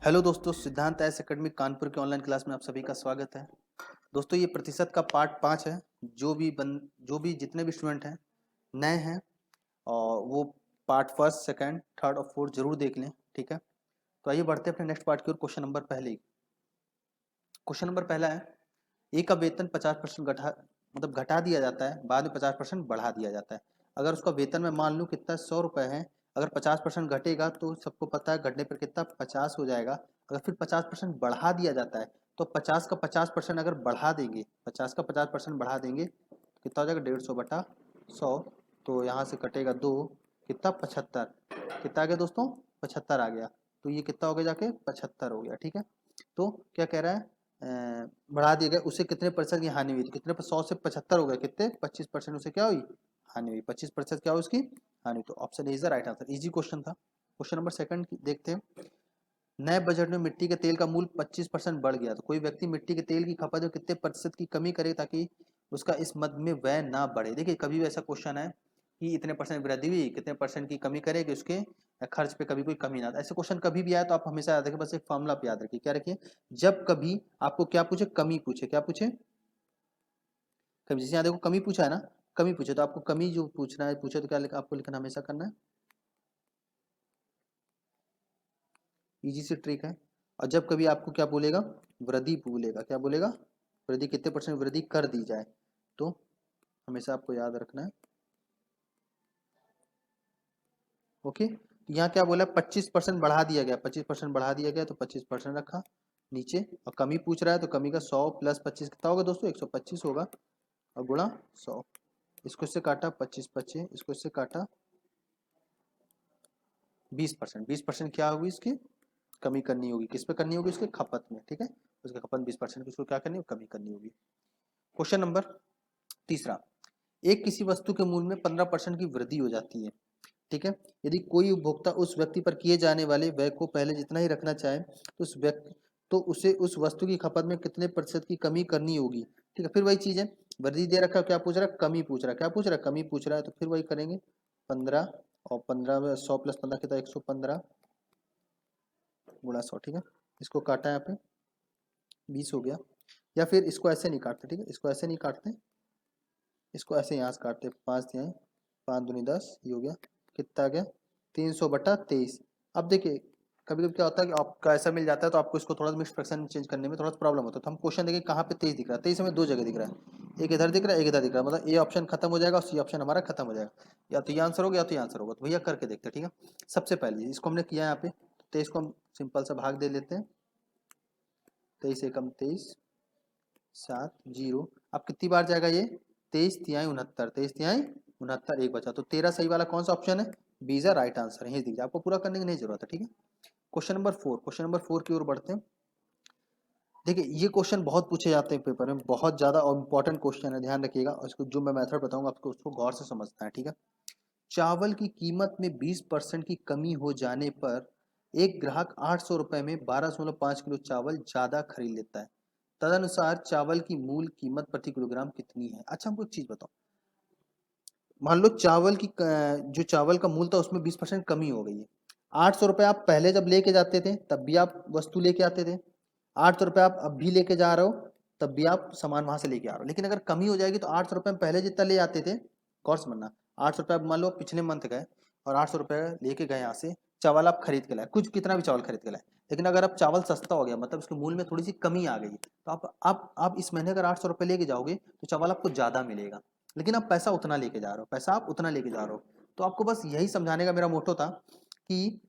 Hello दोस्तों, सिद्धांत S academy Kanpur के ऑनलाइन क्लास में आप सभी का स्वागत है। दोस्तों, ये प्रतिशत का पार्ट 5 है। जो भी जितने भी स्टूडेंट हैं नए हैं और वो पार्ट फर्स्ट सेकंड थर्ड और फोर्थ जरूर देख लें। ठीक है, तो आइए बढ़ते हैं अपने नेक्स्ट पार्ट की ओर। क्वेश्चन नंबर पहला है, ए का वेतन 50% घटा दिया जाता है, बाद में 50% बढ़ा दिया जाता है। अगर उसका वेतन मैं मान लूँ कितना 100 रुपये है, अगर 50% घटेगा तो सबको पता है घटने पर कितना 50 हो जाएगा। अगर फिर 50% बढ़ा दिया जाता है तो 50 का 50% अगर बढ़ा देंगे, 50 का 50% बढ़ा देंगे तो कितना हो जाएगा 150/100। तो यहाँ से कटेगा 2, कितना 75, कितना आ गया दोस्तों 75 आ गया। तो ये कितना हो गया जाके 75 हो गया। ठीक है, तो क्या कह रहा है, बढ़ा दिया गया, उसे कितने प्रतिशत की हानि हुई? तो कितने 100 से 75 हो गए, कितने 25% उसे क्या हुई हानि हुई, 25% क्या हुई उसकी हानि। तो option A is the right answer. Easy question था। क्वेश्चन नंबर सेकंड देखते हैं, नए बजट में मिट्टी के तेल का मूल्य 25% बढ़ गया, तो कोई व्यक्ति मिट्टी के तेल की खपत में कितने प्रतिशत की कमी करे ताकि उसका इस मद में व्यय ना बढ़े। देखिए कभी भी ऐसा क्वेश्चन है कि इतने परसेंट वृद्धि हुई, कितने परसेंट की कमी करे कि उसके खर्च पे कभी कोई कमी ना आए। ऐसे क्वेश्चन कभी भी आए तो आप हमेशा याद रखें, बस एक फॉर्मूला आप याद रखिए, क्या रखिए, जब कभी आपको क्या पूछे, कमी पूछे, क्या पूछे, कभी जैसे यहाँ देखो कमी पूछा है ना, कमी पूछे तो आपको कमी जो पूछना है पूछे तो क्या आपको लिखना हमेशा करना है, इजी से ट्रिक है। और जब कभी आपको क्या बोलेगा, वृद्धि बोलेगा, क्या बोलेगा, वृद्धि कितने परसेंट वृद्धि कर दी जाए, तो हमेशा आपको याद रखना है। ओके, यहाँ क्या बोला 25% बढ़ा दिया गया, 25% बढ़ा दिया गया तो 25% रखा नीचे। और कमी पूछ रहा है तो कमी का 100 + 25 कितना होगा दोस्तों, 125 होगा, और गुणा 100। इसको इससे काटा 25 25, इसको इससे काटा 20%। 20% क्या होगी इसकी कमी करनी होगी, किस पे करनी होगी, उसके खपत में। ठीक है, उसके खपत 20% की उसको क्या करनी होगी, कमी करनी होगी। क्वेश्चन नंबर तीसरा, एक किसी वस्तु के मूल्य में 15% की वृद्धि हो जाती है। ठीक है, यदि कोई उपभोक्ता उस व्यक्ति पर किए जाने वाले व्यय को पहले जितना ही रखना चाहे तो उसे उस वस्तु की खपत में कितने प्रतिशत की कमी करनी होगी। ठीक है, फिर वही चीज है, वृद्धि दे रखा है, क्या पूछ रहा है, कमी पूछ रहा है, क्या पूछ रहा है, कमी पूछ रहा है, तो फिर वही करेंगे 15, और 15 में 100 + 15 कितना 115 गुणा 100। ठीक है, इसको काटा यहाँ पे 20 हो गया। या फिर इसको ऐसे नहीं काटते, ठीक है, इसको ऐसे नहीं काटते, इसको ऐसे यहाँ से काटते, 5 तिहाई 5 दूनी 10, ये हो गया, कितना आ गया 300/23। अब देखिए कभी कभी क्या होता है कि आपका ऐसा मिल जाता है तो आपको इसको थोड़ा सा मिक्स फ्रैक्शन चेंज करने में थोड़ा सा प्रॉब्लम होता है। तो हम क्वेश्चन देखें कहाँ पे 23 दिख रहा है, 23 हमें दो जगह दिख रहा है, एक इधर दिख रहा है, एक इधर दिख रहा है, मतलब ए ऑप्शन खत्म हो जाएगा और सी ऑप्शन हमारा खत्म हो जाएगा। या तो ये आंसर होगा या तो ये आंसर होगा, तो भैया करके देखते हैं। ठीक है, सबसे पहले इसको हमने किया यहाँ पे, 23 को हम सिंपल सा भाग दे लेते हैं, 23 एकम 23 7 0। अब कितनी बार जाएगा ये, 23 तिहाई 69, 23 तिहाई 69, एक बचा, तो 13 सही वाला कौन सा ऑप्शन है, बी इज राइट आंसर है। दीजिए आपको पूरा करने की नहीं जरूरत है। ठीक है, क्वेश्चन नंबर 4 की ओर बढ़ते हैं। देखिए ये क्वेश्चन बहुत पूछे जाते हैं पेपर में, बहुत ज्यादा और इंपॉर्टेंट क्वेश्चन है, ध्यान रखिएगा, और इसको जो मैं मेथड बताऊंगा आपको उसको गौर से समझना है। ठीक है, चावल की कीमत में 20% की कमी हो जाने पर एक ग्राहक 800 रुपए में 12.5 किलो चावल ज्यादा खरीद लेता है। तदनुसार चावल की मूल कीमत प्रति किलोग्राम कितनी है। अच्छा हमको एक चीज बताओ, मान लो जो चावल का मूल था उसमें 20% कमी हो गई है। 800 रुपये आप पहले जब लेके जाते थे तब भी आप वस्तु लेके आते थे, 800 रुपये आप अब भी लेके जा रहे हो तब भी आप सामान वहां से लेके आ रहे हो। लेकिन अगर कमी हो जाएगी तो 800 रुपये में पहले जितना ले आते थे, गौर से मानना, 800 रुपये आप मान लो पिछले मंथ गए और 800 रुपये लेके गए यहाँ से, चावल आप खरीद के लाए, कुछ कितना भी चावल खरीद के लाए, लेकिन अगर अब चावल सस्ता हो गया, मतलब उसके मूल्य में थोड़ी सी कमी आ गई, तो आप इस महीने अगर 800 रुपये लेके जाओगे तो चावल आपको ज्यादा मिलेगा, लेकिन आप पैसा उतना लेके जा रहे हो, पैसा आप उतना लेके जा रहे हो। तो आपको बस यही समझाने का मेरा मोटो था कि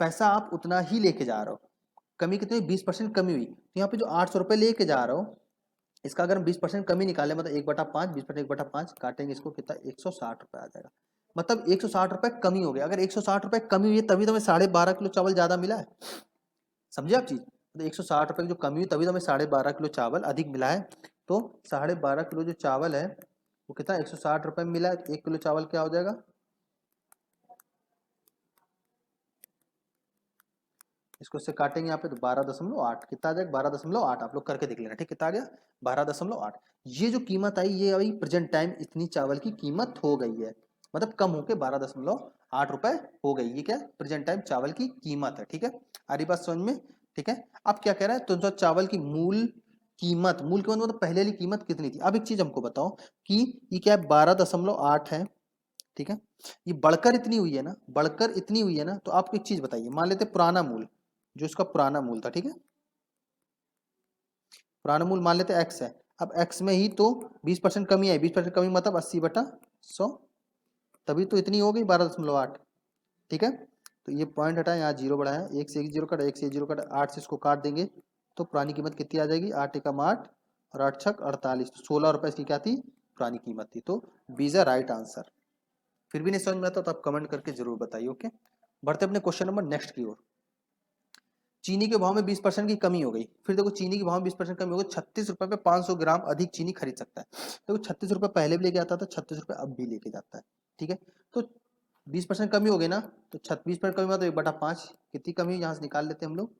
पैसा आप उतना ही लेके जा रहे हो, कमी कितनी, 20% कमी हुई, तो यहाँ पे जो 800 रुपये लेके जा रहे हो इसका अगर हम 20% कमी निकाले, मतलब 1/5, 20% 1/5 काटेंगे, इसको कितना 160 रुपये आ जाएगा। मतलब 160 रुपये कमी हो गया, अगर 160 रुपये कमी हुई है तभी तो हमें 12.5 किलो चावल ज्यादा मिला है। समझे आप चीज, तो 160 रुपये की जो कमी हुई तभी तो हमें 12.5 किलो चावल अधिक मिला है। तो 12.5 किलो जो चावल है वो कितना 160 रुपये में मिला है, 1 किलो चावल क्या हो जाएगा, इसको इससे काटेंगे यहाँ पे तो 12.8 कितना आ जाएगा, 12.8 आप लोग करके देख लेना। ठीक, कितना आ गया 12.8। ये जो कीमत आई ये अभी प्रेजेंट टाइम इतनी चावल की कीमत हो गई है, मतलब कम होके 12.8 रुपए हो गई, ये क्या प्रेजेंट टाइम चावल की कीमत है। ठीक है, आ रही बात समझ में। ठीक है। अब क्या कह रहा है, तो चावल की मूल कीमत मतलब पहले वाली कीमत कितनी थी। अब एक चीज हमको बताओ कि ये क्या है, 12.8 है, ठीक है। ये बढ़कर इतनी हुई है ना, बढ़कर इतनी हुई है ना, तो आपको एक चीज बताइए, मान लेते पुराना मूल, जो इसका पुराना मूल था, ठीक है, पुराना मूल मान लेते एक्स है। अब एक्स में ही तो 20% कमी आई, 20% कमी मतलब 80/100, तभी तो इतनी हो गई 12.8, ठीक है। तो ये पॉइंट हटाए, यहाँ जीरो बढ़ाया, एक से एक जीरो कटा, एक से एक जीरो कटा, 8 से इसको काट देंगे तो पुरानी कीमत कितनी आ जाएगी, 8 एकम 8 और 8 छक 48, तो 16 रुपए इसकी क्या थी, पुरानी कीमत थी। तो बी इज राइट आंसर। फिर भी नहीं समझ में आता तो आप कमेंट करके जरूर बताइए। ओके, बढ़ते अपने क्वेश्चन नंबर नेक्स्ट की ओर। चीनी के भाव में 20% की कमी हो गई। फिर देखो चीनी के भाव में 20% कमी हो गई, 36 रुपए पे 500 ग्राम अधिक चीनी खरीद सकता है। देखो 36 रुपए पहले भी लेके आता था, 36 रुपए अब भी लेके जाता है, ठीक है। तो 20% कमी हो गई ना, तो 26% कमी हुआ तो 1/5 कितनी कमी, यहाँ से निकाल लेते हैं हम लोग,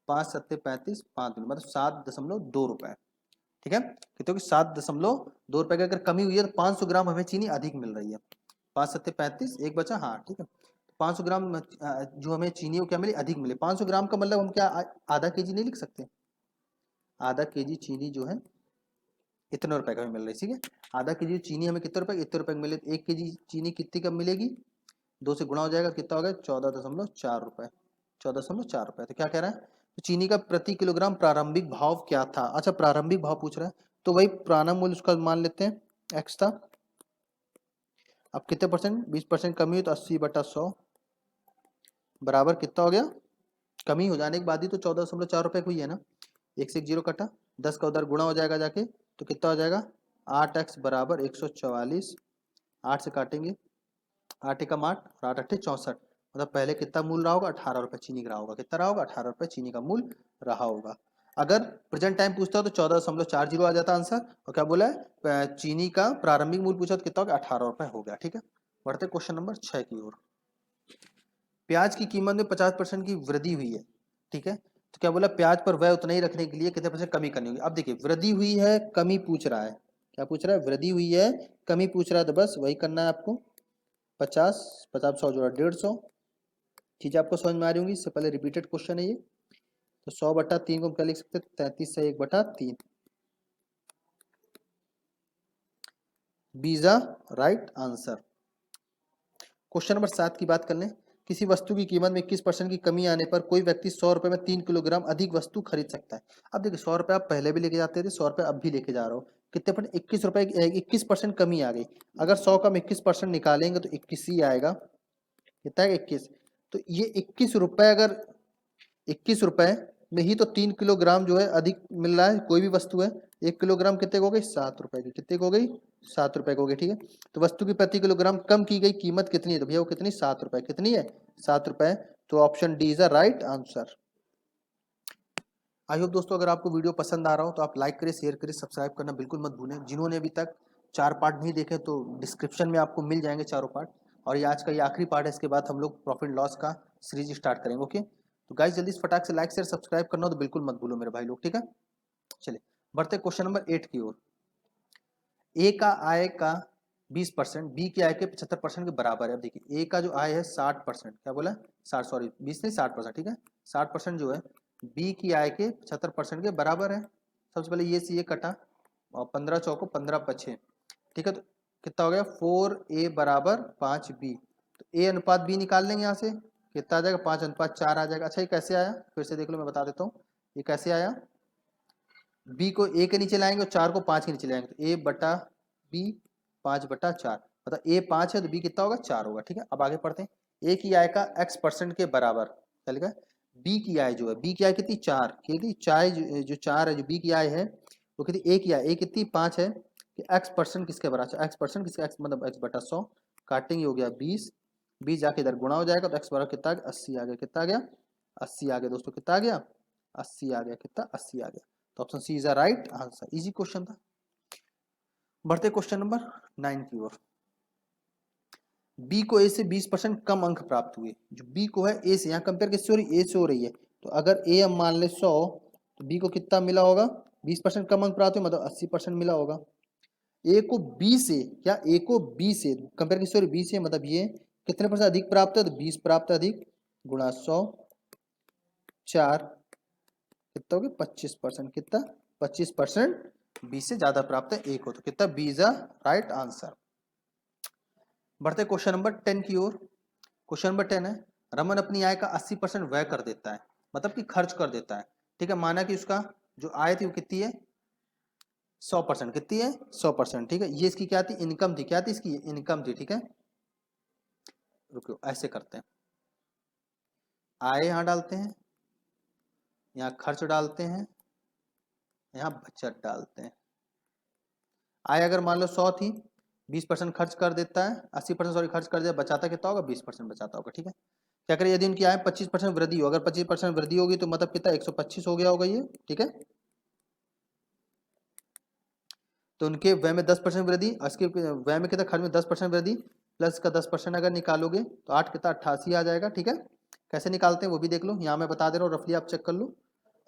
5×7=35, 5 मतलब 7.2 रुपए, ठीक है। कहते हो कि 7.2 रुपए की अगर कमी हुई है तो 500 ग्राम हमें चीनी अधिक मिल रही है। 5×7=35, एक बचा, हाँ ठीक है। 500 ग्राम जो हमें चीनी वो क्या मिली, अधिक मिले। 500 ग्राम का मतलब हम क्या आधा केजी नहीं लिख सकते, आधा केजी चीनी जो है इतने रुपए का हमें मिल रही है, ठीक है। आधा केजी चीनी हमें कितने रुपए, इतने रुपए की मिले, 1 केजी चीनी कितनी कब मिलेगी, 2 से गुणा हो जाएगा, कितना हो गया 14.4 रुपए, 14.4 रुपए। तो क्या कह रहा है, तो चीनी का प्रति किलोग्राम प्रारंभिक भाव क्या था। अच्छा प्रारंभिक भाव पूछ रहा है, तो वही पुराना मूल्य उसका मान लेते हैं एक्स था। अब कितने परसेंट, 20% कमी हुई तो 80/100 बराबर कितना हो गया, कमी हो जाने के बाद ही तो 14.4 रुपए हुई है ना, एक से एक जीरो कटा, 10 का उधर गुणा हो जाएगा जाके, तो कितना हो जाएगा 8x बराबर 144, 8 से काटेंगे, 8 एकम 8 और 8 अट्ठे 64, मतलब पहले कितना मूल रहा होगा, 18 रुपए चीनी का रहा होगा, कितना रहा होगा, 18 रुपए चीनी का मूल रहा होगा। अगर प्रेजेंट टाइम पूछता हो तो 14.40 आ जाता आंसर, और क्या बोला है, चीनी का प्रारंभिक मूल पूछा तो कितना हो गया, 18 रुपए हो गया, ठीक है। बढ़ते क्वेश्चन नंबर 6 की ओर। प्याज की कीमत में 50% की वृद्धि हुई है, ठीक है। तो क्या बोला, प्याज पर वह उतना ही रखने के लिए कितने परसेंट कमी करनी होगी। अब देखिए वृद्धि हुई है, कमी पूछ रहा है, क्या पूछ रहा है, वृद्धि हुई है, कमी पूछ रहा है, तो बस वही करना है आपको। 50 50 100 जोड़ा 150, चीजें आपको समझ में आ रही होंगी। इससे पहले रिपीटेड क्वेश्चन है ये। तो 100/3 को हम क्या लिख सकते हैं, 33 से 1/3, बीजा राइट आंसर। क्वेश्चन नंबर 7 की बात कर लें। किसी वस्तु की कीमत में 21% की कमी आने पर कोई व्यक्ति 100 रुपए में 3 किलोग्राम अधिक वस्तु खरीद सकता है। अब देखिए 100 रुपए आप पहले भी लेके जाते थे, 100 रुपए अब भी लेके जा रहे हो, कितने पर 21 रुपए, 21% कमी आ गई। अगर 100 का हम 21% निकालेंगे तो 21 ही आएगा, कितना है 21। तो ये 21 रुपए, अगर 21 रुपए में ही तो 3 किलोग्राम जो है अधिक मिल रहा है, कोई भी वस्तु है, 1 किलोग्राम कितने को हो गई, 7 रुपए की, कितने को हो गई, 7 रुपए को हो गई, ठीक है। तो वस्तु की प्रति किलोग्राम कम की गई कीमत कितनी है, तो भैया वो कितनी, 7 रुपए, कितनी है 7 रुपए। तो option D is the right answer. I hope दोस्तों अगर आपको वीडियो पसंद आ रहा हो तो आप लाइक करें, शेयर करें, सब्सक्राइब करना बिल्कुल मत भूलें। जिन्होंने अभी तक 4 पार्ट नहीं देखे तो डिस्क्रिप्शन में आपको मिल जाएंगे चारों पार्ट, और ये आज का ये आखिरी पार्ट है, इसके बाद हम लोग प्रॉफिट लॉस का सीरीज स्टार्ट करेंगे। ओके, तो गाइस जल्दी से फटाक से लाइक शेयर सब्सक्राइब करना हो तो बिल्कुल मत भूलो मेरे भाई लोग, ठीक है। चलिए बढ़ते क्वेश्चन नंबर 8 की ओर। ए का आय का 20% बी की आय के 75% के बराबर है। अब देखिए ए का जो आय है 60%, क्या बोला है 60, सॉरी 20 नहीं 60%, ठीक है। 60% जो है बी की आय के 75% के बराबर है। सबसे पहले ये से ये कटा, और 15 चौको 15×5, ठीक है। तो कितना हो गया 4a बराबर 5b। तो a अनुपात b निकाल लेंगे यहाँ से, कितना आ जाएगा 5:4 आ जाएगा। अच्छा ये कैसे आया, फिर से देख लो, मैं बता देता हूँ ये कैसे आया। b को a के नीचे लाएंगे और 4 को 5 के नीचे लाएंगे, तो a/b 5/4, मतलब a 5 है तो b कितना होगा 4 होगा, ठीक है। अब आगे पढ़ते हैं। a की आय का x% के बराबर, क्या लिखा है, b की आय जो है, b की आय कितनी 4, कितनी चाय जो 4 है, जो b की आय है वो कितनी, a की आय, a कितनी 5 है, कि x% किसके बराबर, x% किसका, x मतलब x/100, काटेंगे हो गया 20, 20 जाके इधर गुणा हो जाएगा तो x बराबर कितना आ गया 80 आ गया, कितना आ गया 80 आ गया दोस्तों, कितना आ गया 80 आ गया, कितना 80 आ गया। तो option C is the right answer, easy question था। बढ़ते क्वेश्चन नंबर 9 की ओर। बी को ए से 20% कम अंक प्राप्त हुए, जो बी को है ए से, यहाँ कंपेयर किससे हो रही है, ए से हो रही है। तो अगर ए हम मान ले 100, तो बी को कितना मिला होगा, 20% कम अंक प्राप्त हुए मतलब 80% मिला होगा। ए को बी से, क्या ए को बी से कंपेयर किससे हो रही है, बी से, मतलब ये कितने परसेंट अधिक प्राप्त है, तो 20 प्राप्त है अधिक, गुणा 100, 4 कितना हो गया 25%, कितना 25% 20 से ज्यादा प्राप्त है 1 हो तो कितना B is a right answer. बढ़ते क्वेश्चन नंबर 10 की ओर। क्वेश्चन नंबर 10 है, रमन अपनी आय का 80% व्यय कर देता है, मतलब कि खर्च कर देता है, ठीक है। माना कि उसका जो आय थी वो कितनी है 100%, कितनी है 100%, ठीक है। ये इसकी क्या थी इनकम थी, क्या थी इसकी इनकम थी, ठीक है। रुको ऐसे करते हैं, आय यहाँ डालते हैं, यहाँ खर्च डालते हैं, यहाँ बचत डालते हैं। आय अगर मान लो 100 थी, 20% खर्च कर देता है, 80% सॉरी खर्च कर दिया, बचाता कितना होगा 20% बचाता होगा, ठीक है। क्या करें यदि उनकी आय 25% वृद्धि हो, अगर 25% वृद्धि होगी तो मतलब कितना 125 हो गया होगा ये, ठीक है। तो उनके व्यय में 10% वृद्धि, इसके व्यय में कितना खर्च में 10% वृद्धि प्लस का 10% अगर निकालोगे तो 8 कितना 88 आ जाएगा, ठीक है। कैसे निकालते हैं वो भी देख लो, यहाँ मैं बता दे रहा हूँ रफली आप चेक कर लो।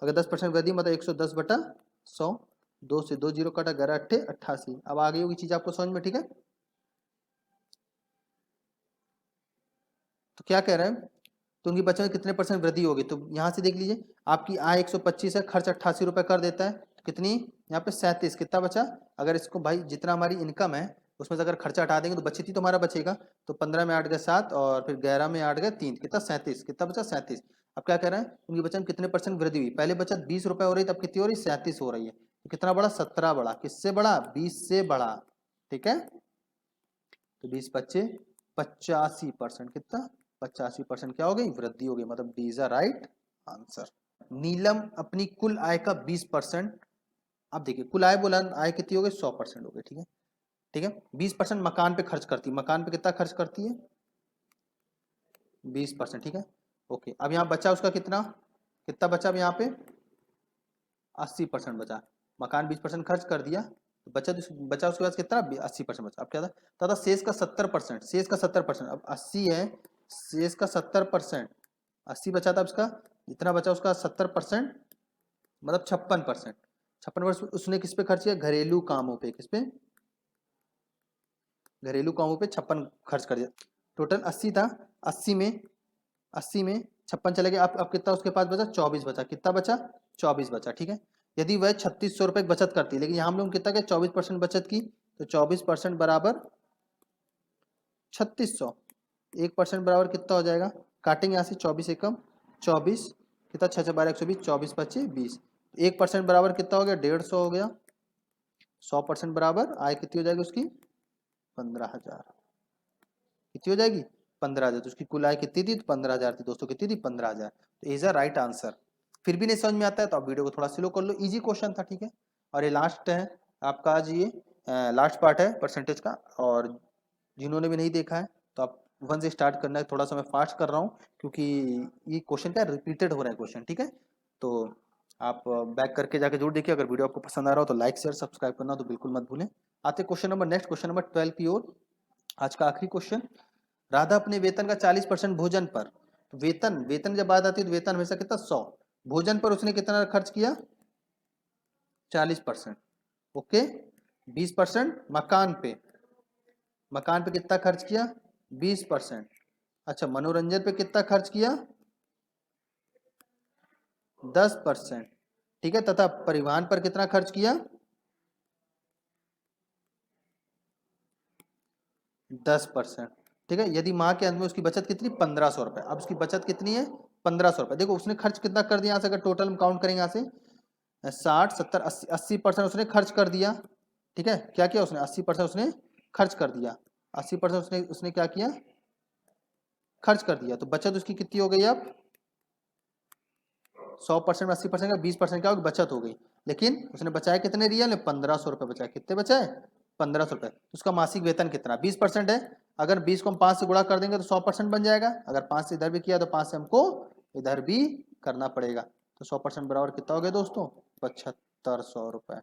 अगर 10% वृद्धि मतलब 110/100, 2 से 2 जीरो कटा 11 8 88। अब आ गई होगी चीज आपको समझ में, ठीक है। तो क्या कह रहे हैं, तो उनकी बचत में कितने परसेंट वृद्धि होगी, तो यहाँ से देख लीजिए आपकी आय 125 है, खर्च 88 रुपये कर देता है, तो कितनी यहाँ पे 37, कितना बचा। अगर इसको भाई जितना हमारी इनकम है उसमें से अगर खर्चा हटा देंगे तो बचत ही तो हमारा बचेगा, तो 15 में 8 गए 7 और फिर 11 में 8 गए 3, कितना 37, कितना बचा 37। अब क्या कह रहे हैं उनकी बचत में कितने परसेंट वृद्धि हुई, पहले बचत 20 रुपये हो रही तब कितनी हो रही 37 हो रही है, तो कितना बड़ा 17 बड़ा, किससे बड़ा 20 से बड़ा, ठीक है। तो 20 बच्चे 85%, कितना 85% क्या हो गई वृद्धि हो गई, मतलब D is a right answer. नीलम अपनी कुल आय का 20%, अब देखिए कुल आय बोला, आय कितनी हो गई 100% हो गई, ठीक है, ठीक है। 20% मकान पे खर्च करती है, मकान पे कितना खर्च करती है 20%, ठीक है। ओके अब यहाँ बचा उसका कितना, कितना बचा अब यहाँ पे 80% बचा, मकान 20% खर्च कर दिया तो बचा बचा उसके पास कितना 80% बचा। अब क्या था शेष का 70%, शेष का 70%, अब 80 है शेष का 70%, 80 बचा था उसका, जितना बचा उसका 70% मतलब 56%, 56% उसने किस पे खर्च किया घरेलू कामों पे, किस पे घरेलू कामों पे 56 खर्च कर दिया। टोटल 80 था, 80 में 56 चले गए, अब कितना उसके पास बचा 24 बचा, कितना बचा 24 बचा, ठीक है। यदि वह 3600 रुपये बचत करती है, लेकिन यहाँ हम लोग कितना क्या 24% बचत की, तो 24% बराबर 3600, 1% बराबर कितना हो जाएगा, काटेंगे यहाँ से 24 एकम 24, कितना 6 12 120, 24 25 20, 1% बराबर कितना हो गया 150 हो गया, 100% बराबर आय कितनी हो जाएगी उसकी 15,000, कितनी हो जाएगी 15,000, तो उसकी कुल आय कितनी थी 15,000 थी दोस्तों, कितनी थी 15,000, तो इज अ राइट आंसर। फिर भी नहीं समझ में आता है तो आप वीडियो को थोड़ा स्लो कर लो, इजी क्वेश्चन था, ठीक है। और ये लास्ट है आपका आज, ये लास्ट पार्ट है परसेंटेज का, और जिन्होंने भी नहीं देखा है तो आप 1 से स्टार्ट करना है, थोड़ा सा मैं फास्ट कर रहा हूँ क्योंकि ये क्वेश्चन क्या रिपीटेड हो रहा है क्वेश्चन, ठीक है। तो आप बैक करके जाके जरूर देखिए, अगर वीडियो आपको पसंद आ रहा हो तो लाइक शेयर सब्सक्राइब करना तो बिल्कुल मत भूलें। आते question number next, question number 12 की ओर, आज का आखिरी क्वेश्चन। राधा अपने वेतन का 40% भोजन पर, तो वेतन वेतन जब बात आती है तो वेतन हमेशा कितना 100, भोजन पर उसने कितना खर्च किया 40%, ओके। 20% मकान पे, मकान पे कितना खर्च किया 20%, अच्छा मनोरंजन पे कितना खर्च किया 10%, ठीक है, तथा परिवहन पर कितना खर्च किया 10%, ठीक है। यदि माह के अंत में उसकी बचत कितनी 1500 रुपए, अब उसकी बचत कितनी है 1500 रुपए, देखो उसने खर्च कितना कर दिया यहाँ से, अगर टोटल काउंट करेंगे यहाँ से 60 70 80% उसने खर्च कर दिया, ठीक है। क्या किया उसने 80% उसने खर्च कर दिया, 80% उसने उसने क्या किया खर्च कर दिया, तो बचत उसकी कितनी हो गई अब 100% में 80% का 20% क्या होगी बचत हो गई, लेकिन उसने बचाया कितने रियल में 1500 रुपए बचाया, कितने बचाए 1500 रुपए। तो उसका मासिक वेतन कितना 20% है, अगर 20 को हम 5 से गुणा कर देंगे तो 100% बन जाएगा, अगर 5 से इधर भी किया तो 5 से हमको इधर भी करना पड़ेगा, तो 100% बराबर कितना हो गया दोस्तों 7500 रुपए,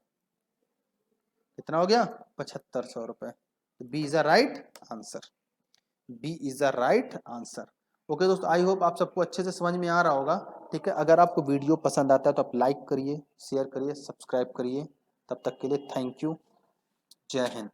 कितना हो गया 7500 रुपए, तो B is a right answer, B is the right answer. Okay दोस्तों, आई होप आप सबको अच्छे से समझ में आ रहा होगा, ठीक है। अगर आपको वीडियो पसंद आता है तो आप लाइक करिए शेयर करिए सब्सक्राइब करिए, तब तक के लिए थैंक यू, जय हिंद।